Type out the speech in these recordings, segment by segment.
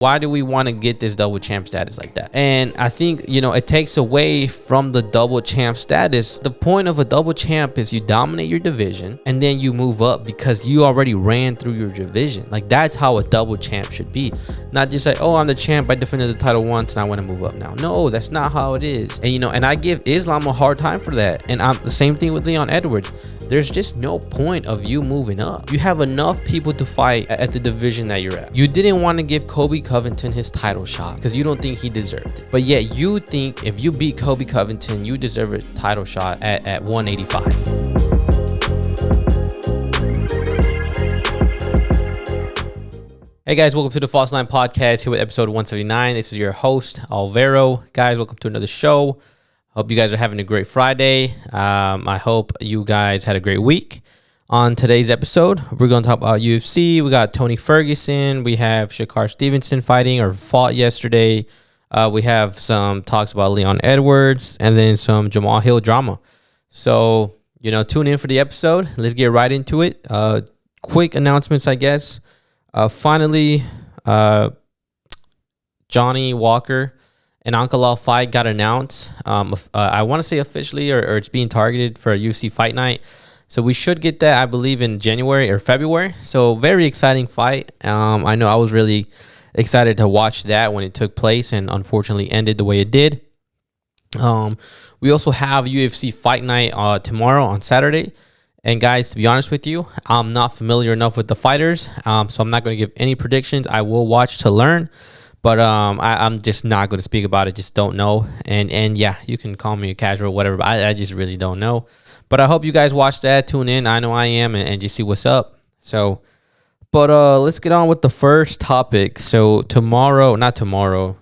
Why do we want to get this double champ status like that? And I think, it takes away from the double champ status. The point of a double champ is you dominate your division and then you move up because you already ran through your division. Like, that's how a double champ should be. Not just like, oh, I'm the champ, I defended the title once and I want to move up now. No, that's not how it is. And, and I give Islam a hard time for that. And I'm the same thing with Leon Edwards. There's just no point of you moving up. You have enough people to fight at the division that you're at. You didn't want to give Colby Covington his title shot because you don't think he deserved it. But yet you think if you beat Colby Covington, you deserve a title shot at 185. Hey guys, welcome to the False Line Podcast here with episode 179. This is your host, Alvaro. Guys, welcome to another show. Hope you guys are having a great Friday. I hope you guys had a great week. On today's episode, we're going to talk about UFC. We got Tony Ferguson. We have Shakur Stevenson fighting or fought yesterday. We have some talks about Leon Edwards and then some Jamahal drama. So, tune in for the episode. Let's get right into it. Quick announcements, I guess. Finally, Johnny Walker and Ankalaev fight got announced. I want to say officially, or it's being targeted for a UFC fight night. So we should get that, I believe, in January or February. So very exciting fight. I know I was really excited to watch that when it took place and unfortunately ended the way it did. We also have UFC fight night tomorrow on Saturday. And guys, to be honest with you, I'm not familiar enough with the fighters. So I'm not going to give any predictions. I will watch to learn. But I'm just not going to speak about it. Just don't know. And yeah, you can call me a casual, whatever. But I just really don't know. But I hope you guys watch that. Tune in. I know I am. And just see what's up. So, but let's get on with the first topic. So not tomorrow,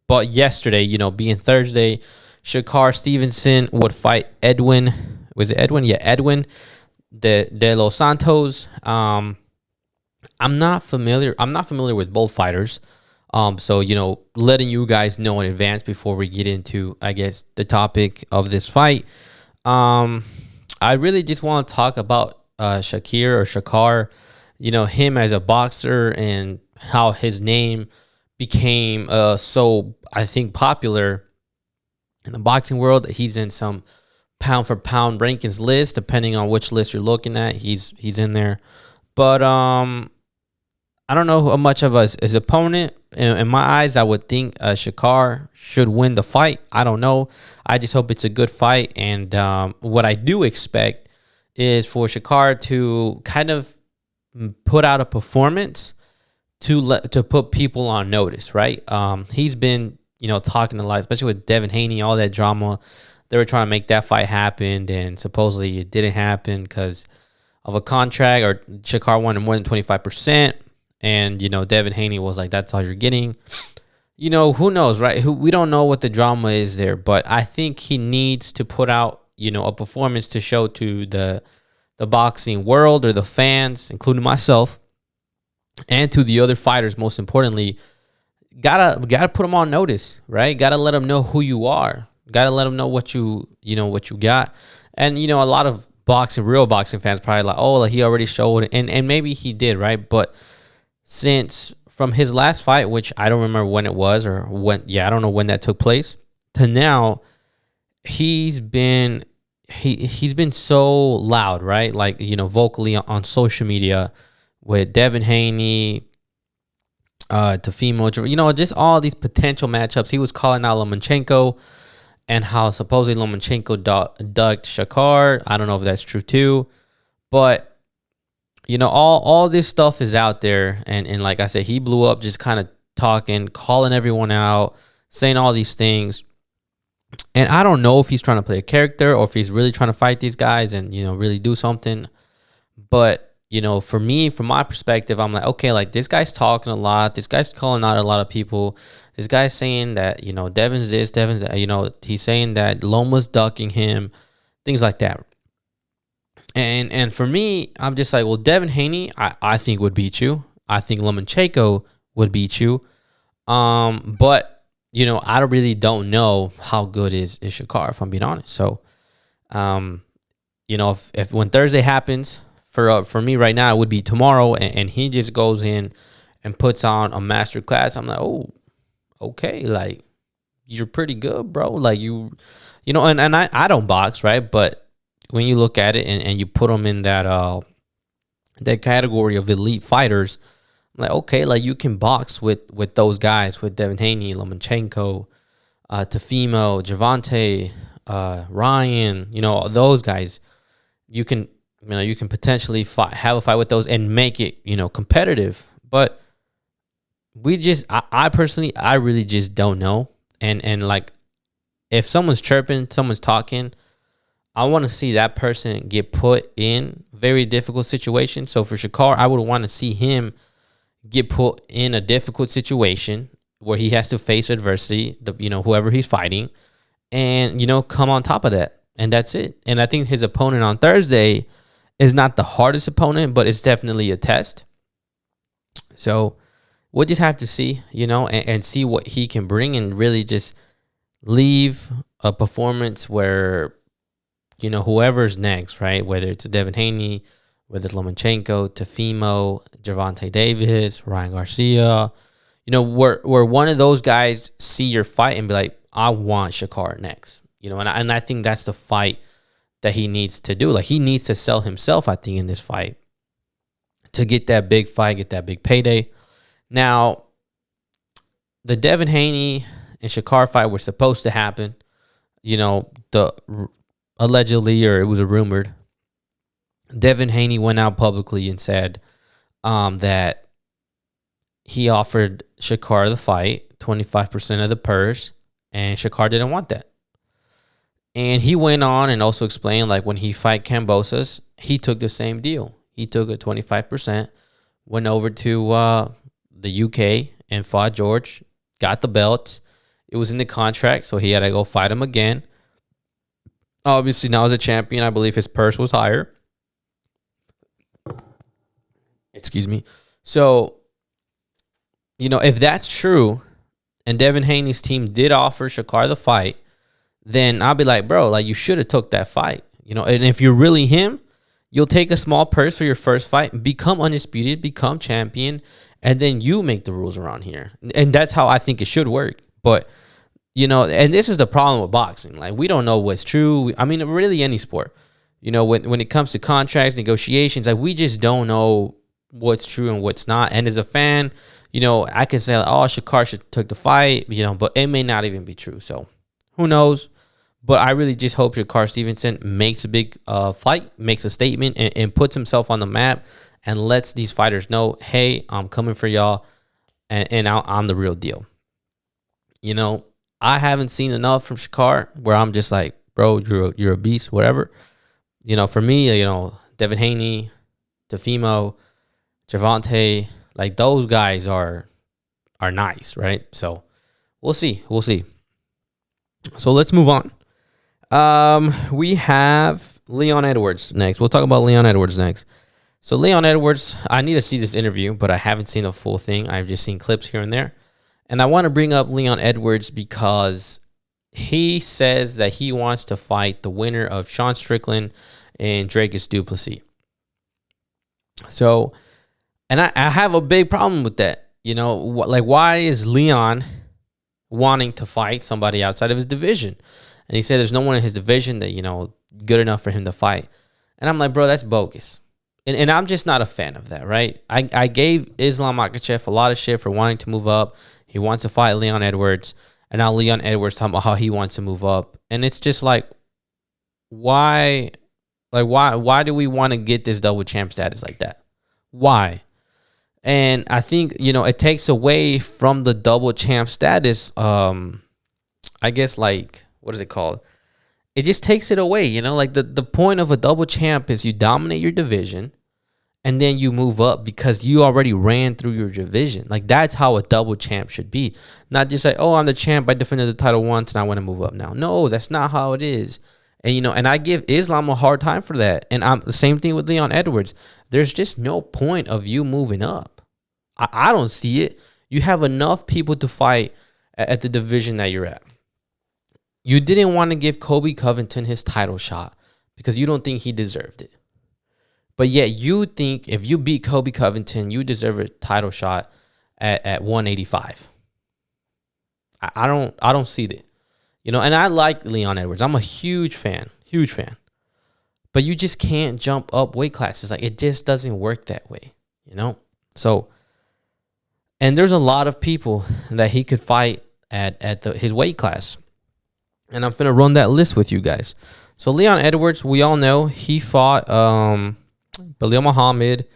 but yesterday, being Thursday, Shakur Stevenson would fight Edwin. Was it Edwin? Yeah, Edwin de Los Santos. I'm not familiar with both fighters. So, letting you guys know in advance before we get into, I guess, the topic of this fight. I really just want to talk about Shakur, him as a boxer and how his name became so, I think, popular in the boxing world. He's in some pound for pound rankings list, depending on which list you're looking at. He's in there. But I don't know how much of his opponent. In my eyes, I would think Shakur should win the fight. I don't know. I just hope it's a good fight. And what I do expect is for Shakur to kind of put out a performance to put people on notice, right? He's been, talking a lot, especially with Devin Haney, all that drama. They were trying to make that fight happen, and supposedly it didn't happen because of a contract, or Shakur wanted more than 25%. And, Devin Haney was like, that's all you're getting. Who knows, right? We don't know what the drama is there. But I think he needs to put out, a performance to show to the boxing world or the fans, including myself, and to the other fighters, most importantly. Gotta put them on notice, right? Gotta let them know who you are. Gotta let them know what you got. And, a lot of real boxing fans probably like, oh, he already showed. And maybe he did, right? But since from his last fight, which I don't remember when it was I don't know when that took place, to now, he's been so loud, right? Like, vocally on social media with Devin Haney, Teofimo, just all these potential matchups. He was calling out Lomachenko and how supposedly Lomachenko ducked Shakur. I don't know if that's true too, but all this stuff is out there. And like I said, he blew up just kind of talking, calling everyone out, saying all these things. And I don't know if he's trying to play a character or if he's really trying to fight these guys and, really do something. But, for me, from my perspective, I'm like, okay, like this guy's talking a lot. This guy's calling out a lot of people. This guy's saying that, Devin's this, Devin's that, he's saying that Loma's ducking him, things like that. And for me, I'm just like, well, Devin Haney, I think would beat you. I think Lomachenko would beat you. But, I really don't know how good is Shakur, if I'm being honest. So, if when Thursday happens, for me right now, it would be tomorrow, and he just goes in and puts on a master class, I'm like, oh, okay, like you're pretty good, bro. Like you know, and I don't box, right? But when you look at it and you put them in that category of elite fighters, I'm like, okay, like you can box with those guys, with Devin Haney, Lomachenko, Tefimo, Javante, Ryan, you know, those guys. You can, you know, you can potentially have a fight with those and make it, you know, competitive. But I personally, I really just don't know. And like, if someone's chirping, someone's talking, I want to see that person get put in very difficult situations. So for Shakur, I would want to see him get put in a difficult situation where he has to face adversity, you know, whoever he's fighting, and, you know, come on top of that. And that's it. And I think his opponent on Thursday is not the hardest opponent, but it's definitely a test. So we'll just have to see, you know, and see what he can bring, and really just leave a performance where, you know, whoever's next, right? Whether it's Devin Haney, whether it's Lomachenko, Tefimo, Gervonta Davis, Ryan Garcia, you know, where one of those guys see your fight and be like, I want Shakur next, you know, and I think that's the fight that he needs to do. Like, he needs to sell himself, I think, in this fight to get that big fight, get that big payday. Now, the Devin Haney and Shakur fight were supposed to happen, you know, allegedly, or it was rumored. Devin Haney went out publicly and said that he offered Shakur the fight, 25% of the purse, and Shakur didn't want that. And he went on and also explained, like, when he fight Kambosos, he took the same deal. He took a 25%, went over to the UK and fought George, got the belt. It was in the contract, so he had to go fight him again. Obviously, now as a champion, I believe his purse was higher. Excuse me. So, you know, if that's true, and Devin Haney's team did offer Shakur the fight, then I'll be like, bro, like, you should have took that fight. You know, and if you're really him, you'll take a small purse for your first fight, become undisputed, become champion, and then you make the rules around here. And that's how I think it should work. But, you know, and this is the problem with boxing. Like, we don't know what's true. I mean, really any sport. You know, when it comes to contracts, negotiations, like, we just don't know what's true and what's not. And as a fan, you know, I can say, like, oh, Shakur should took the fight, you know, but it may not even be true. So who knows? But I really just hope Shakur Stevenson makes a big fight, makes a statement, and puts himself on the map and lets these fighters know, hey, I'm coming for y'all, and I'm the real deal. You know, I haven't seen enough from Shakur where I'm just like, bro, you're a beast, whatever. You know, for me, you know, Devin Haney, Tefimo, Javante, like, those guys are nice, right? So we'll see. So let's move on. We have Leon Edwards next. We'll talk about Leon Edwards next. So Leon Edwards, I need to see this interview, but I haven't seen the full thing. I've just seen clips here and there. And I want to bring up Leon Edwards because he says that he wants to fight the winner of Sean Strickland and Dracus du Plessis. So, and I have a big problem with that. You know, like, why is Leon wanting to fight somebody outside of his division? And he said there's no one in his division that, you know, good enough for him to fight. And I'm like, bro, that's bogus. And I'm just not a fan of that, right? I gave Islam Makhachev a lot of shit for wanting to move up. He wants to fight Leon Edwards. And now Leon Edwards talking about how he wants to move up. And it's just like, why do we want to get this double champ status like that? Why? And I think, you know, it takes away from the double champ status. I guess, like, what is it called? It just takes it away, you know? Like, the point of a double champ is you dominate your division and then you move up because you already ran through your division. Like, that's how a double champ should be. Not just like, oh, I'm the champ, I defended the title once and I want to move up now. No, that's not how it is. And, you know, and I give Islam a hard time for that. And I'm the same thing with Leon Edwards. There's just no point of you moving up. I don't see it. You have enough people to fight at the division that you're at. You didn't want to give Colby Covington his title shot because you don't think he deserved it. But yet you think if you beat Colby Covington, you deserve a title shot. at 185. I don't see that. You know, and I like Leon Edwards. I'm a huge fan. But you just can't jump up weight classes. Like, it just doesn't work that way, you know? So, and there's a lot of people that he could fight at his weight class. And I'm going to run that list with you guys. So, Leon Edwards, we all know he fought Belal Muhammad,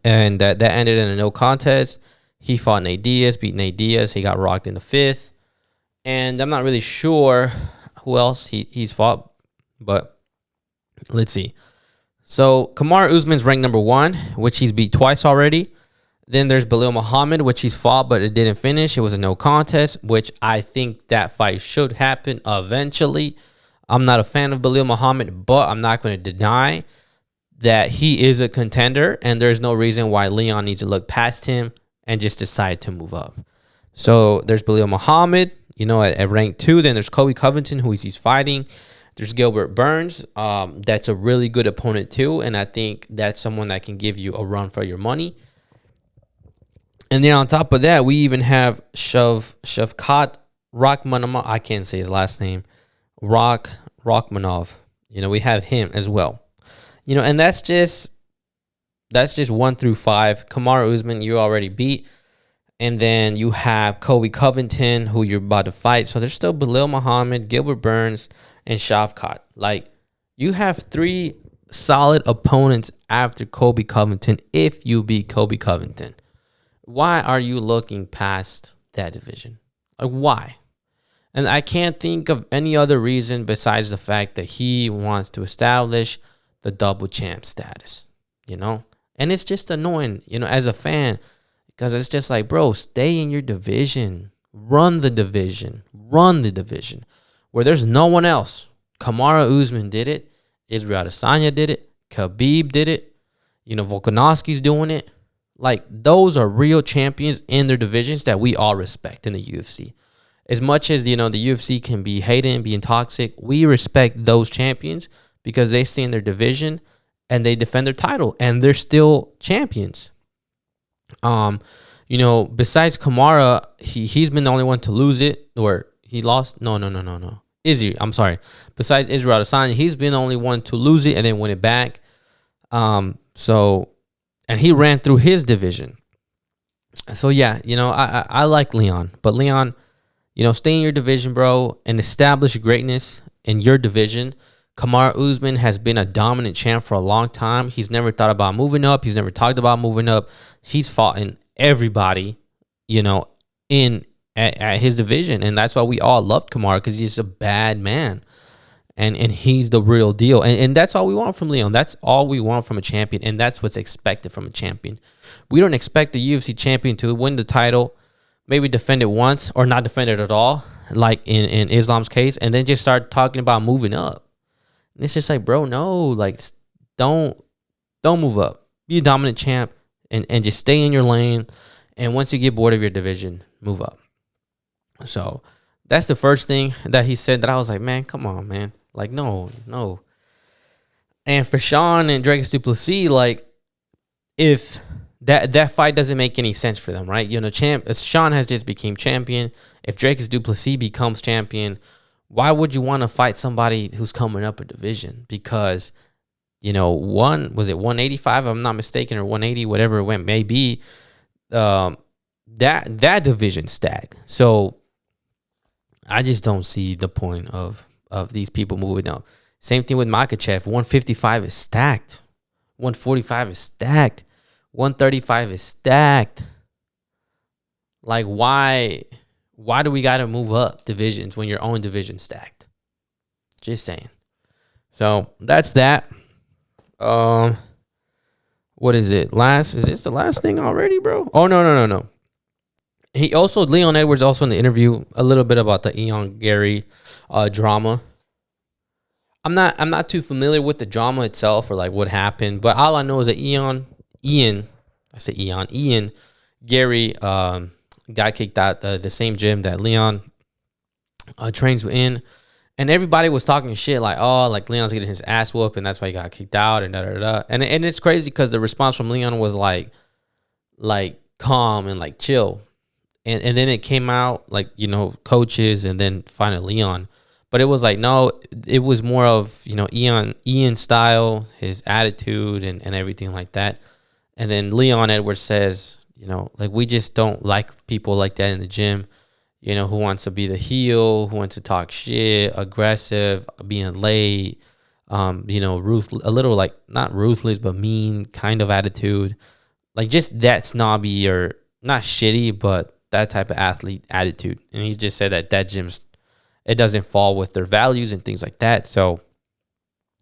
and that ended in a no contest. He fought Nate Diaz, beat Nate Diaz. He got rocked in the 5th. And I'm not really sure who else he's fought, but let's see. So Kamaru Usman's ranked number 1, which he's beat twice already. Then there's Belal Muhammad, which he's fought, but it didn't finish. It was a no contest, which I think that fight should happen eventually. I'm not a fan of Belal Muhammad, but I'm not going to deny that he is a contender, and there's no reason why Leon needs to look past him and just decide to move up. So there's Belal Muhammad, you know, at rank 2. Then there's Colby Covington, who he's fighting. There's Gilbert Burns. That's a really good opponent too, and I think that's someone that can give you a run for your money. And then on top of that, we even have Shavkat Rakhmonov. I can't say his last name. Rakhmonov. You know, we have him as well. You know, and that's just 1 through 5. Kamaru Usman, you already beat. And then you have Colby Covington, who you're about to fight. So there's still Belal Muhammad, Gilbert Burns, and Shavkat. Like, you have 3 solid opponents after Colby Covington if you beat Colby Covington. Why are you looking past that division? Like, why? And I can't think of any other reason besides the fact that he wants to establish the double champ status, you know? And it's just annoying, you know, as a fan, because it's just like, bro, stay in your division. Run the division. Where there's no one else. Kamaru Usman did it. Israel Adesanya did it. Khabib did it. You know, Volkanovski's doing it. Like, those are real champions in their divisions that we all respect in the UFC. As much as, you know, the UFC can be hated and being toxic, we respect those champions because they stay in their division and they defend their title and they're still champions. You know, besides Kamara, he's been the only one to lose it, or he lost. No. I'm sorry. Besides Israel Adesanya, he's been the only one to lose it and then win it back. So, and he ran through his division. So yeah, you know, I like Leon, but Leon, you know, stay in your division, bro, and establish greatness in your division. Kamaru Usman has been a dominant champ for a long time. He's never thought about moving up. He's never talked about moving up. He's fought in everybody, you know, at his division. And that's why we all loved Kamaru, because he's a bad man. And he's the real deal. And that's all we want from Leon. That's all we want from a champion. And that's what's expected from a champion. We don't expect the UFC champion to win the title, maybe defend it once or not defend it at all, like in Islam's case, and then just start talking about moving up. And it's just like, bro, no, like, don't move up. Be a dominant champ and just stay in your lane. And once you get bored of your division, move up. So that's the first thing that he said that I was like, man, come on, man. Like, no. And for Sean and Drake du Plessis, like, if that fight doesn't make any sense for them, right? You know, Sean has just became champion. If Drake du Plessis becomes champion, why would you want to fight somebody who's coming up a division? Because, you know, was it 185, if I'm not mistaken, or 180, whatever it may be, that division stacked. So I just don't see the point of these people moving up. Same thing with Makhachev. 155 is stacked. 145 is stacked. 135 is stacked. Like, why do we got to move up divisions when your own division stacked? Just saying. So that's that. What is it? Is this the last thing already, bro? Oh, no. Leon Edwards also in the interview a little bit about the Ian Gary drama. I'm not too familiar with the drama itself or like what happened, but all I know is that Ian Gary got kicked out the same gym that Leon trains in, and everybody was talking shit like, oh, like Leon's getting his ass whooped and that's why he got kicked out and da da da. And it's crazy because the response from Leon was like calm and like chill. And then it came out like, you know, coaches and then finally Leon. But it was like, no, it was more of, you know, Ian style, his attitude and everything like that. And then Leon Edwards says, you know, like, we just don't like people like that in the gym, you know, who wants to be the heel, who wants to talk shit, aggressive, being late, you know, a little like not ruthless, but mean kind of attitude. Like just that snobby or not shitty, but that type of athlete attitude. And he just said that gym's, it doesn't fall with their values and things like that. So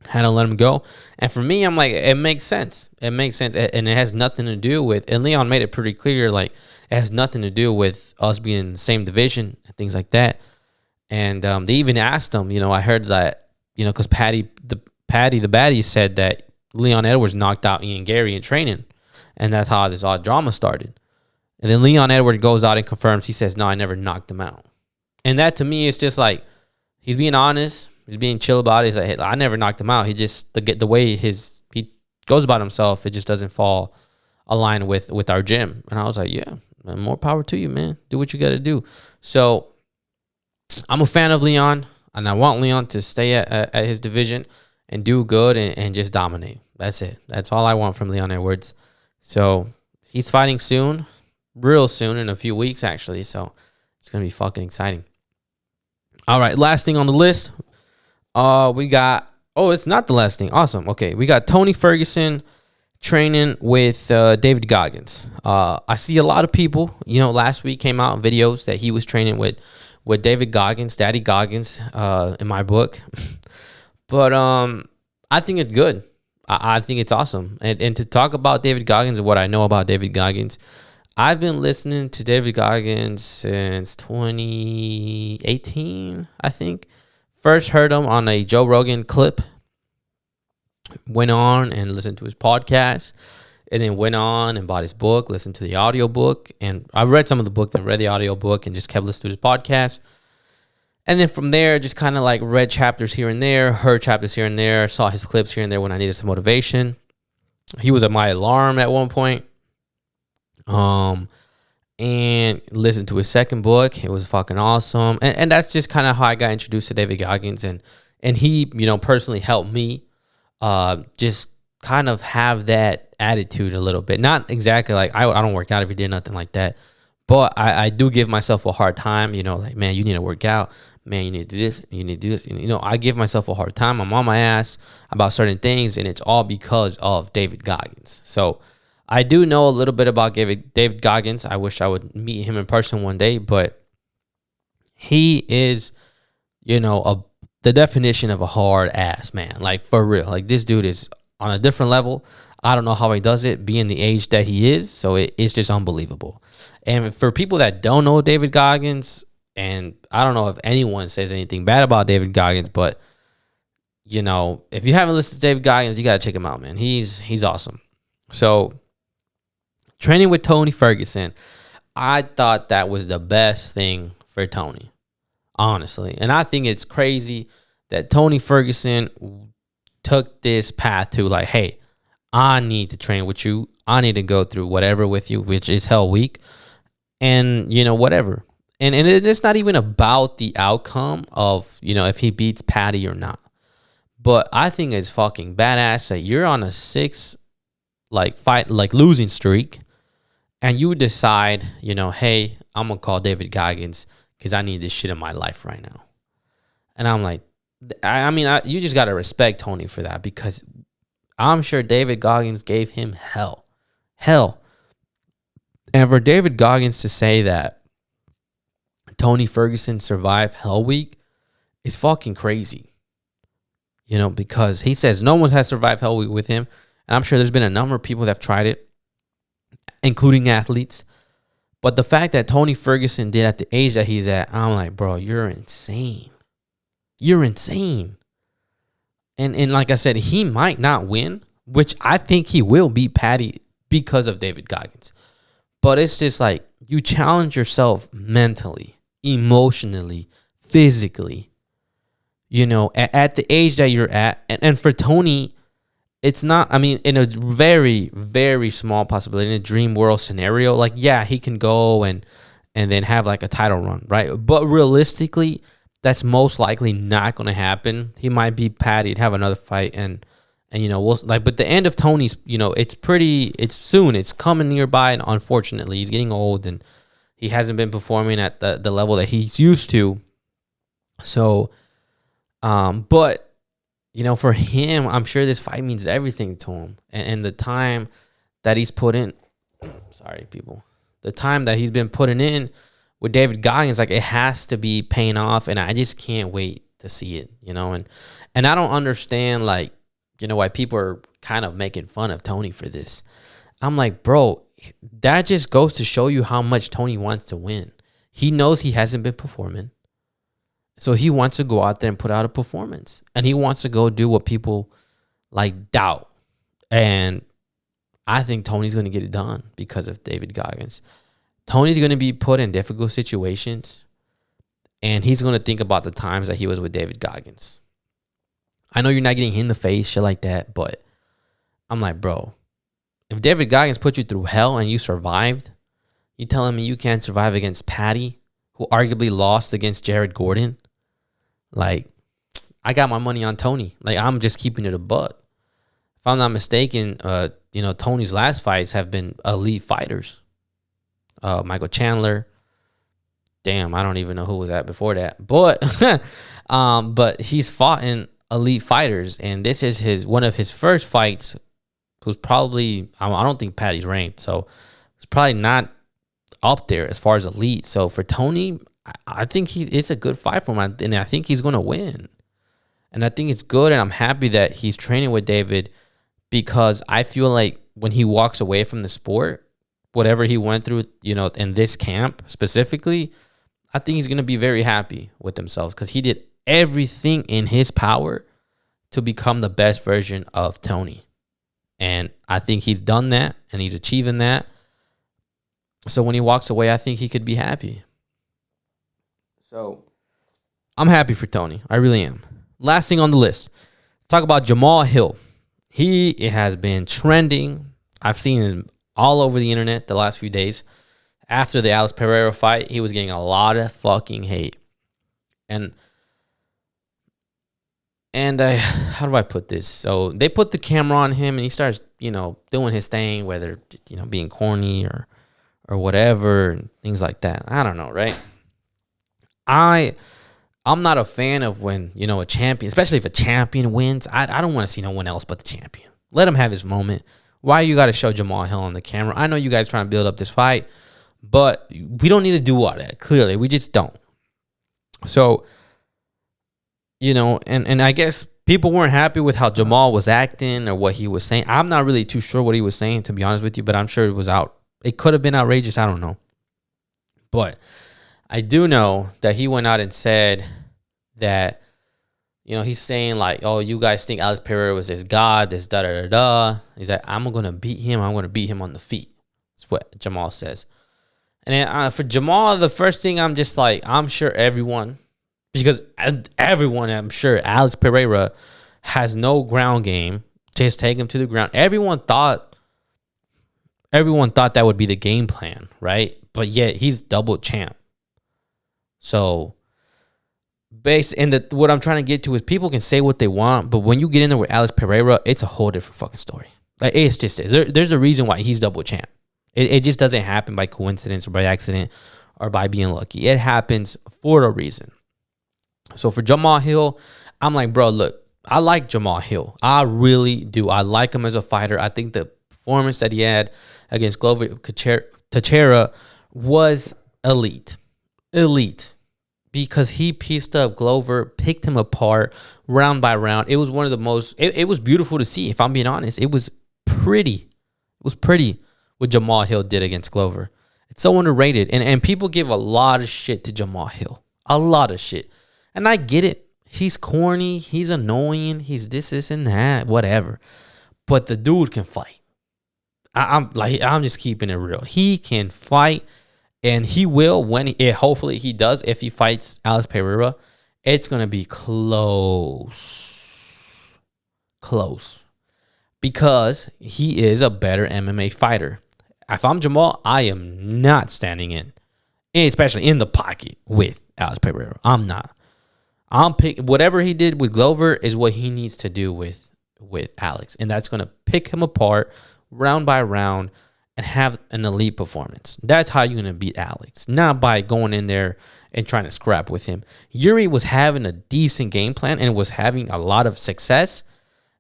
had to let him go. And for me, I'm like, it makes sense. It makes sense. And it has nothing to do with, and Leon made it pretty clear, like, it has nothing to do with us being in the same division and things like that. And they even asked him, you know, I heard that, you know, because Patty the baddie said that Leon Edwards knocked out Ian Gary in training. And that's how this all drama started. And then Leon Edwards goes out and confirms, he says, no, I never knocked him out. And that to me is just like, he's being honest. He's being chill about it. He's like, hey, I never knocked him out. He just, the way he goes about himself, it just doesn't fall align with our gym. And I was like, yeah, man, more power to you, man. Do what you got to do. So I'm a fan of Leon, and I want Leon to stay at his division and do good and just dominate. That's it. That's all I want from Leon Edwards. So he's fighting soon, real soon, in a few weeks, actually. So it's going to be fucking exciting. All right, last thing on the list. We got, it's not the last thing. Awesome. Okay, we got Tony Ferguson training with David Goggins. I see a lot of people, you know, last week came out videos that he was training with David Goggins, Daddy Goggins, in my book. But I think it's good. I think it's awesome. And to talk about David Goggins and what I know about David Goggins, I've been listening to David Goggins since 2018, I think. First heard him on a Joe Rogan clip. Went on and listened to his podcast. And then went on and bought his book, listened to the audio book. And I read some of the book and read the audio book and just kept listening to his podcast. And then from there, just kind of like read chapters here and there, heard chapters here and there, saw his clips here and there when I needed some motivation. He was at my alarm at one point. And listened to his second book. It was fucking awesome. And that's just kind of how I got introduced to David Goggins. And he, you know, personally helped me just kind of have that attitude a little bit. Not exactly like I don't work out every day, nothing like that. But I do give myself a hard time, you know, like, man, you need to work out. Man, you need to do this. You need to do this. And, you know, I give myself a hard time. I'm on my ass about certain things. And it's all because of David Goggins. So I do know a little bit about David Goggins. I wish I would meet him in person one day, but he is, you know, the definition of a hard ass man. Like, for real. Like, this dude is on a different level. I don't know how he does it, being the age that he is. So it's just unbelievable. And for people that don't know David Goggins, and I don't know if anyone says anything bad about David Goggins, but, you know, if you haven't listened to David Goggins, you got to check him out, man. He's awesome. So training with Tony Ferguson, I thought that was the best thing for Tony, honestly. And I think it's crazy that Tony Ferguson took this path to like, hey, I need to train with you. I need to go through whatever with you, which is Hell Week. And, you know, whatever. And it's not even about the outcome of, you know, if he beats Patty or not. But I think it's fucking badass that you're on a 6 losing streak. And you decide, you know, hey, I'm going to call David Goggins because I need this shit in my life right now. And I'm like, you just got to respect Tony for that, because I'm sure David Goggins gave him hell. And for David Goggins to say that Tony Ferguson survived Hell Week is fucking crazy. You know, because he says no one has survived Hell Week with him. And I'm sure there's been a number of people that have tried it, including athletes. But the fact that Tony Ferguson did at the age that he's at, I'm like, bro, you're insane. You're insane. And like I said, he might not win, which I think he will beat Patty because of David Goggins. But it's just like, you challenge yourself mentally, emotionally, physically, you know, at the age that you're at. And for Tony, it's not, I mean, in a very, very small possibility, in a dream world scenario, like, yeah, he can go and then have like a title run, right? But realistically, that's most likely not going to happen. He might be Patty, have another fight, and we'll like. But the end of Tony's, it's soon. It's coming nearby, and unfortunately, he's getting old, and he hasn't been performing at the level that he's used to. So, but for him, I'm sure this fight means everything to him, and the time that he's put in. Sorry, people. The time that he's been putting in with David Goggins, like, it has to be paying off, and I just can't wait to see it, and I don't understand, like, why people are kind of making fun of Tony for this. I'm like, bro, that just goes to show you how much Tony wants to win. He knows he hasn't been performing, so he wants to go out there and put out a performance, and he wants to go do what people like doubt, and I think Tony's going to get it done because of David Goggins. Tony's going to be put in difficult situations, and he's going to think about the times that he was with David Goggins. I know you're not getting hit in the face, shit like that, but I'm like, bro, if David Goggins put you through hell and you survived, you telling me you can't survive against Patty, who arguably lost against Jared Gordon? Like, I got my money on Tony. Like, I'm just keeping it a buck. If I'm not mistaken, Tony's last fights have been elite fighters. Michael Chandler. Damn, I don't even know who was that before that. But he's fought in elite fighters, and this is one of his first fights. Who's probably, I don't think Patty's ranked, so it's probably not up there as far as elite. So for Tony, I think it's a good fight for him, and I think he's going to win. And I think it's good, and I'm happy that he's training with David, because I feel like when he walks away from the sport, whatever he went through, in this camp specifically, I think he's going to be very happy with himself, because he did everything in his power to become the best version of Tony. And I think he's done that, and he's achieving that. So when he walks away, I think he could be happy. So I'm happy for Tony. I really am. Last thing on the list, talk about Jamahal Hill. He has been trending. I've seen him all over the internet the last few days. After the Alex Pereira fight, he was getting a lot of fucking hate. And how do I put this? So they put the camera on him, and he starts, doing his thing, whether, being corny or whatever, and things like that. I don't know, right? I'm not a fan of when, a champion, especially if a champion wins. I don't want to see no one else but the champion. Let him have his moment. Why you got to show Jamahal Hill on the camera? I know you guys trying to build up this fight, but we don't need to do all that. Clearly, we just don't. So, and I guess people weren't happy with how Jamahal was acting or what he was saying. I'm not really too sure what he was saying, to be honest with you, but I'm sure it was it could have been outrageous. I don't know. But I do know that he went out and said that, he's saying like, oh, you guys think Alex Pereira was this god, this da-da-da-da. He's like, I'm going to beat him. I'm going to beat him on the feet. That's what Jamahal says. And then for Jamahal, the first thing I'm just like, I'm sure everyone, I'm sure Alex Pereira has no ground game. Just take him to the ground. Everyone thought that would be the game plan, right? But yet he's double champ. So, what I'm trying to get to is people can say what they want, but when you get in there with Alex Pereira, it's a whole different fucking story. Like, it's just there's a reason why he's double champ. It just doesn't happen by coincidence or by accident or by being lucky. It happens for a reason. So for Jamahal Hill, I'm like, bro, look, I like Jamahal Hill. I really do. I like him as a fighter. I think the performance that he had against Glover Teixeira was elite. Because he pieced up Glover, picked him apart round by round. It was one of the most, it was beautiful to see, if I'm being honest. It was pretty. It was pretty what Jamahal Hill did against Glover. It's so underrated. And people give a lot of shit to Jamahal Hill. A lot of shit. And I get it. He's corny. He's annoying. He's this, and that, whatever. But the dude can fight. I'm just keeping it real. He can fight, and he will hopefully he does. If he fights Alex Pereira, it's gonna be close. because he is a better MMA fighter. If I'm Jamahal, I am not standing in, especially in the pocket with Alex Pereira. I'm not. I'm pick whatever he did with Glover is what he needs to do with Alex, and that's gonna pick him apart round by round and have an elite performance. That's how you're gonna beat Alex, not by going in there and trying to scrap with him. Yuri was having a decent game plan and was having a lot of success,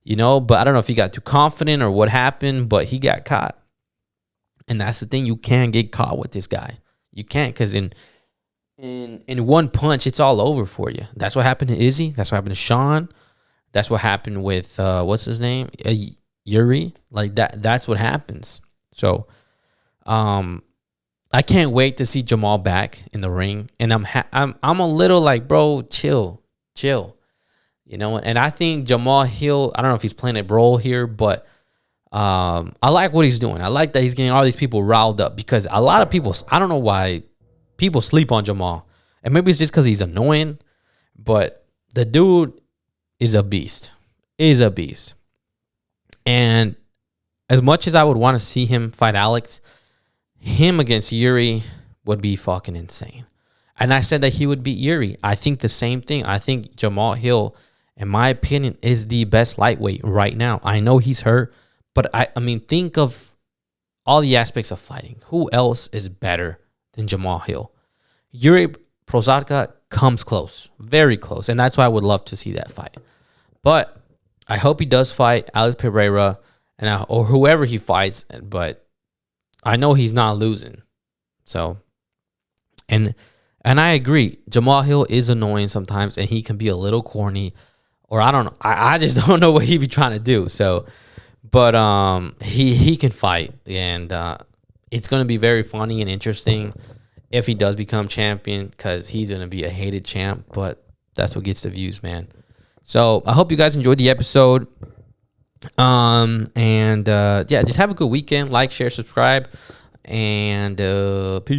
but I don't know if he got too confident or what happened, but he got caught. And that's the thing, you can't get caught with this guy. You can't, because in one punch, it's all over for you. That's what happened to Izzy. That's what happened to Sean. That's what happened with what's his name, Yuri. Like that's what happens. So, I can't wait to see Jamahal back in the ring, and I'm a little like, bro, chill. And I think Jamahal Hill, I don't know if he's playing a role here, but I like what he's doing. I like that he's getting all these people riled up, because a lot of people, I don't know why people sleep on Jamahal, and maybe it's just because he's annoying, but the dude is a beast. And as much as I would want to see him fight Alex, him against Yuri would be fucking insane. And I said that he would beat Yuri. I think the same thing. I think Jamahal Hill, in my opinion, is the best lightweight right now. I know he's hurt, but I mean, think of all the aspects of fighting. Who else is better than Jamahal Hill? Yuri Prochazka comes close, very close, and that's why I would love to see that fight. But I hope he does fight Alex Pereira or whoever he fights, but I know he's not losing. So, and I agree, Jamahal Hill is annoying sometimes, and he can be a little corny, or I don't know. I just don't know what he be trying to do. So, but he can fight, and it's going to be very funny and interesting if he does become champion, because he's going to be a hated champ, but that's what gets the views, man. So I hope you guys enjoyed the episode. Yeah, just have a good weekend. Like, share, subscribe, and peace.